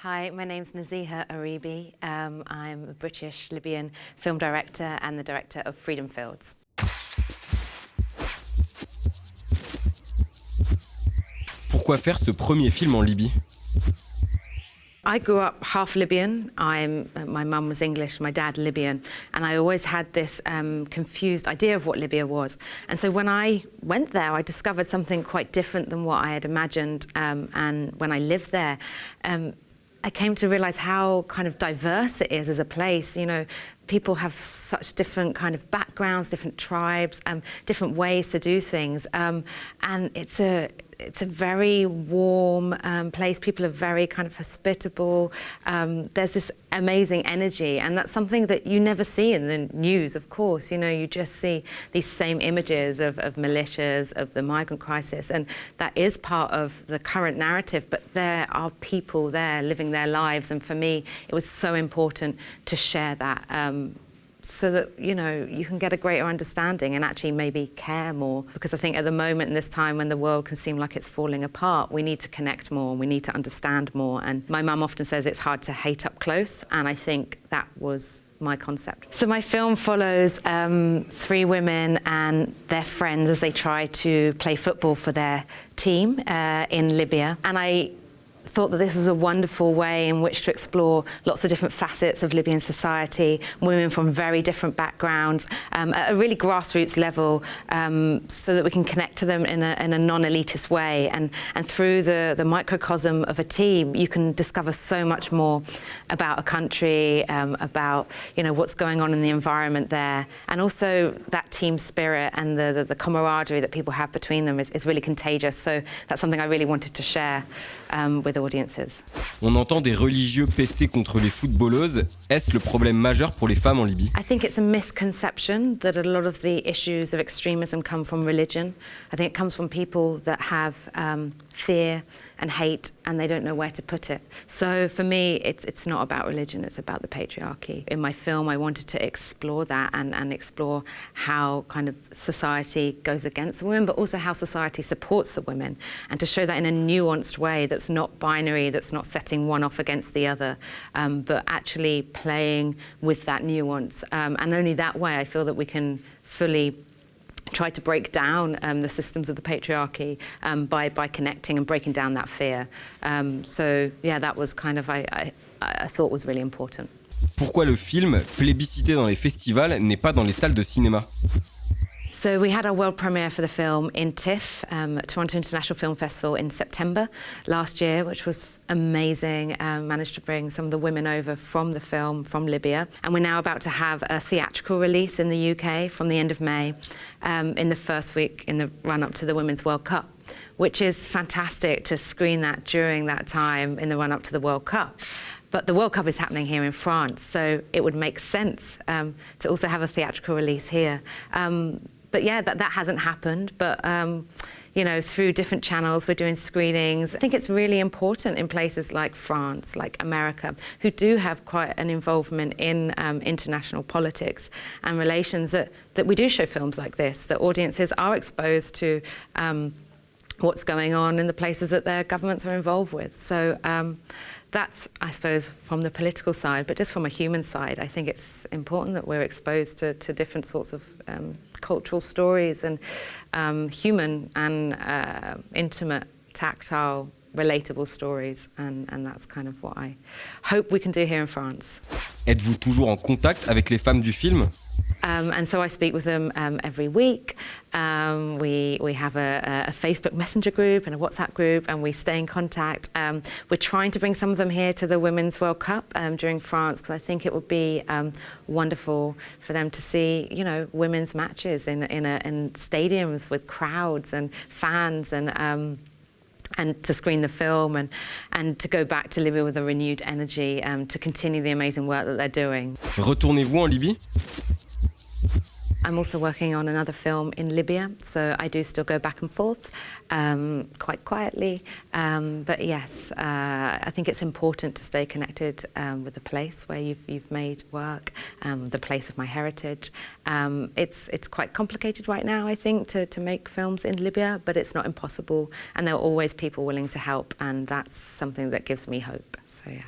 Hi, my name's Naziha Arebi. I'm a British Libyan film director and the director of Freedom Fields. Pourquoi faire ce premier film en Libye? I grew up half Libyan. My mum was English, my dad Libyan, and I always had this confused idea of what Libya was. And so when I went there, I discovered something quite different than what I had imagined. And when I lived there, I came to realise how kind of diverse it is as a place. You know, people have such different kind of backgrounds, different tribes, different ways to do things, and it's a very warm place. People are very kind of hospitable. There's this amazing energy, and that's something that you never see in the news, of course. You know, you just see these same images of militias, of the migrant crisis, and that is part of the current narrative, but there are people there living their lives, and for me, it was so important to share that. So that, you know, you can get a greater understanding and actually maybe care more. Because I think at the moment in this time when the world can seem like it's falling apart, we need to connect more, we need to understand more. And my mum often says it's hard to hate up close, and I think that was my concept. So my film follows three women and their friends as they try to play football for their team in Libya. And I thought that this was a wonderful way in which to explore lots of different facets of Libyan society, women from very different backgrounds, at a really grassroots level, so that we can connect to them in a non-elitist way. And through the microcosm of a team, you can discover so much more about a country, about, you know, what's going on in the environment there. And also that team spirit and the camaraderie that people have between them is really contagious. So that's something I really wanted to share with audiences. On entend des religieux pester contre les footballeuses. Est-ce le problème majeur pour les femmes en Libye? I think it's a misconception that a lot of the issues of extremism come from religion. I think it comes from people that have fear and hate, and they don't know where to put it. So for me, it's not about religion, it's about the patriarchy. In my film, I wanted to explore that and explore how kind of society goes against the women, but also how society supports the women, and to show that in a nuanced way that's not binary, that's not setting one off against the other, but actually playing with that nuance. And only that way I feel that we can fully try to break down the systems of the patriarchy by connecting and breaking down that fear. So yeah, that was kind of, I thought was really important. Pourquoi le film, plébiscité dans les festivals, n'est pas dans les salles de cinéma? So we had our world premiere for the film in TIFF, Toronto International Film Festival, in September last year, which was amazing. Managed to bring some of the women over from the film, from Libya. And we're now about to have a theatrical release in the UK from the end of May, in the first week in the run-up to the Women's World Cup, which is fantastic to screen that during that time in the run-up to the World Cup. But the World Cup is happening here in France, so it would make sense to also have a theatrical release here. But yeah, that hasn't happened. But you know, through different channels, we're doing screenings. I think it's really important in places like France, like America, who do have quite an involvement in international politics and relations, that we do show films like this, that audiences are exposed to what's going on in the places that their governments are involved with. So that's, I suppose, from the political side, but just from a human side, I think it's important that we're exposed to different sorts of cultural stories and human and intimate, tactile, relatable stories, and that's kind of what I hope we can do here in France. Êtes-vous toujours en contact avec les femmes du film? And so I speak with them every week. We have a Facebook Messenger group and a WhatsApp group, and we stay in contact. We're trying to bring some of them here to the Women's World Cup during France, because I think it would be wonderful for them to see, you know, women's matches in stadiums with crowds and fans, and to screen the film and to go back to Libya with a renewed energy, to continue the amazing work that they're doing. Retournez-vous en Libye? I'm also working on another film in Libya, so I do still go back and forth, quite quietly. But yes, I think it's important to stay connected with the place where you've made work, the place of my heritage. It's quite complicated right now, I think, to make films in Libya, but it's not impossible, and there are always people willing to help, and that's something that gives me hope. So yeah.